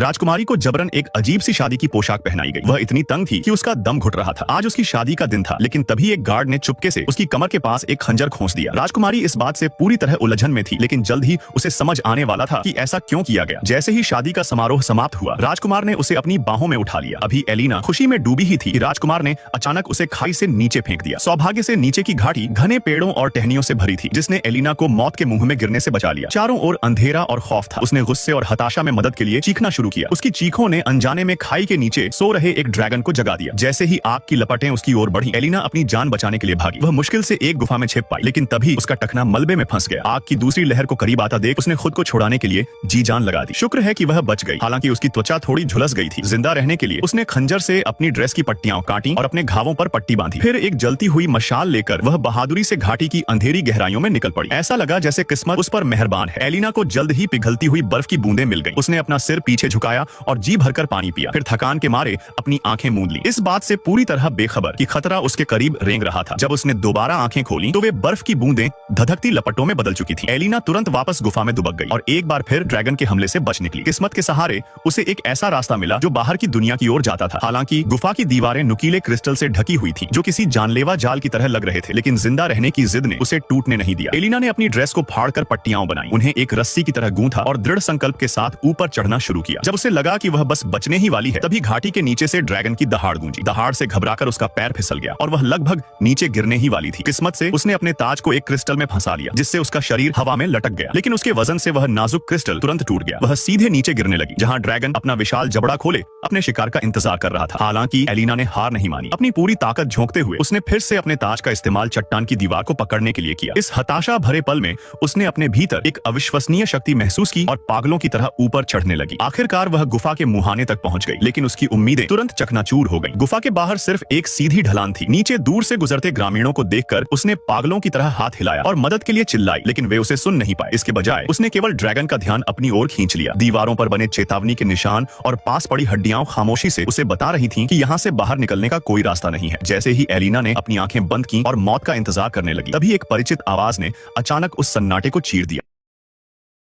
राजकुमारी को जबरन एक अजीब सी शादी की पोशाक पहनाई गई। वह इतनी तंग थी कि उसका दम घुट रहा था। आज उसकी शादी का दिन था, लेकिन तभी एक गार्ड ने चुपके से उसकी कमर के पास एक खंजर खोस दिया। राजकुमारी इस बात से पूरी तरह उलझन में थी, लेकिन जल्द ही उसे समझ आने वाला था कि ऐसा क्यों किया गया। जैसे ही शादी का समारोह समाप्त हुआ, राजकुमार ने उसे अपनी बाहों में उठा लिया। अभी एलिना खुशी में डूबी ही थी कि राजकुमार ने अचानक उसे खाई से नीचे फेंक दिया। सौभाग्य से नीचे की घाटी घने पेड़ों और टहनियों से भरी थी, जिसने एलिना को मौत के मुंह में गिरने से बचा लिया। चारों ओर अंधेरा और खौफ था। उसने गुस्से और हताशा में मदद के लिए चीखना शुरू किया। उसकी चीखों ने अनजाने में खाई के नीचे सो रहे एक ड्रैगन को जगा दिया। जैसे ही आग की लपटें उसकी ओर बढ़ी, एलिना अपनी जान बचाने के लिए भागी। वह मुश्किल से एक गुफा में छिप पाई, लेकिन तभी उसका टखना मलबे में फंस गया। आग की दूसरी लहर को करीब आता देख उसने खुद को छुड़ाने के लिए जी जान लगा दी। शुक्र है कि वह बच गई, हालांकि उसकी त्वचा थोड़ी झुलस गई थी। जिंदा रहने के लिए उसने खंजर से अपनी ड्रेस की पट्टियां काटी और अपने घावों पर पट्टी बांधी। फिर एक जलती हुई मशाल लेकर वह बहादुरी से घाटी की अंधेरी गहराइयों में निकल पड़ी। ऐसा लगा जैसे किस्मत उस पर मेहरबान है। एलिना को जल्द ही पिघलती हुई बर्फ की बूंदें मिल गईं। उसने अपना सिर पीछे झुकाया और जी भरकर पानी पिया। फिर थकान के मारे अपनी आंखें मूंद ली, इस बात से पूरी तरह बेखबर कि खतरा उसके करीब रेंग रहा था। जब उसने दोबारा आंखें खोली तो वे बर्फ की बूंदें धधकती लपटों में बदल चुकी थीं। एलिना तुरंत वापस गुफा में दुबक गई और एक बार फिर ड्रैगन के हमले से बच निकली। किस्मत के सहारे उसे एक ऐसा रास्ता मिला जो बाहर की दुनिया की ओर जाता था। हालांकि गुफा की दीवारें नुकीले क्रिस्टल से ढकी हुई थी, जो किसी जानलेवा जाल की तरह लग रहे थे, लेकिन जिंदा रहने की जिद ने उसे टूटने नहीं दिया। एलिना ने अपनी ड्रेस को फाड़कर पट्टियां बनाई, उन्हें एक रस्सी की तरह गूंथा और दृढ़ संकल्प के साथ ऊपर चढ़ना शुरू किया। जब उसे लगा कि वह बस बचने ही वाली है, तभी घाटी के नीचे से ड्रैगन की दहाड़ गूंजी। दहाड़ से घबराकर उसका पैर फिसल गया और वह लगभग नीचे गिरने ही वाली थी। किस्मत से उसने अपने ताज को एक क्रिस्टल में फंसा लिया, जिससे उसका शरीर हवा में लटक गया, लेकिन उसके वजन से वह नाजुक क्रिस्टल तुरंत टूट गया। वह सीधे नीचे गिरने लगी, जहां ड्रैगन अपना विशाल जबड़ा खोले अपने शिकार का इंतजार कर रहा था। हालांकि एलिना ने हार नहीं मानी। अपनी पूरी ताकत झोंकते हुए उसने फिर से अपने ताज का इस्तेमाल चट्टान की दीवार को पकड़ने के लिए किया। इस हताशा भरे पल में उसने अपने भीतर एक अविश्वसनीय शक्ति महसूस की और पागलों की तरह ऊपर चढ़ने लगी। आखिरकार वह गुफा के मुहाने तक पहुंच गई, लेकिन उसकी उम्मीदें तुरंत चकनाचूर हो गईं। गुफा के बाहर सिर्फ एक सीधी ढलान थी। नीचे दूर से गुजरते ग्रामीणों को देखकर उसने पागलों की तरह हाथ हिलाया और मदद के लिए चिल्लाई, लेकिन वे उसे सुन नहीं पाए। इसके बजाय उसने केवल ड्रैगन का ध्यान अपनी ओर खींच लिया। दीवारों पर बने चेतावनी के निशान और पास पड़ी हड्डियां खामोशी से उसे बता रही थीं कि यहाँ से बाहर निकलने का कोई रास्ता नहीं है। जैसे ही एलिना ने अपनी आंखें बंद की और मौत का इंतजार करने लगी, तभी एक परिचित आवाज ने अचानक उस सन्नाटे को चीर दिया।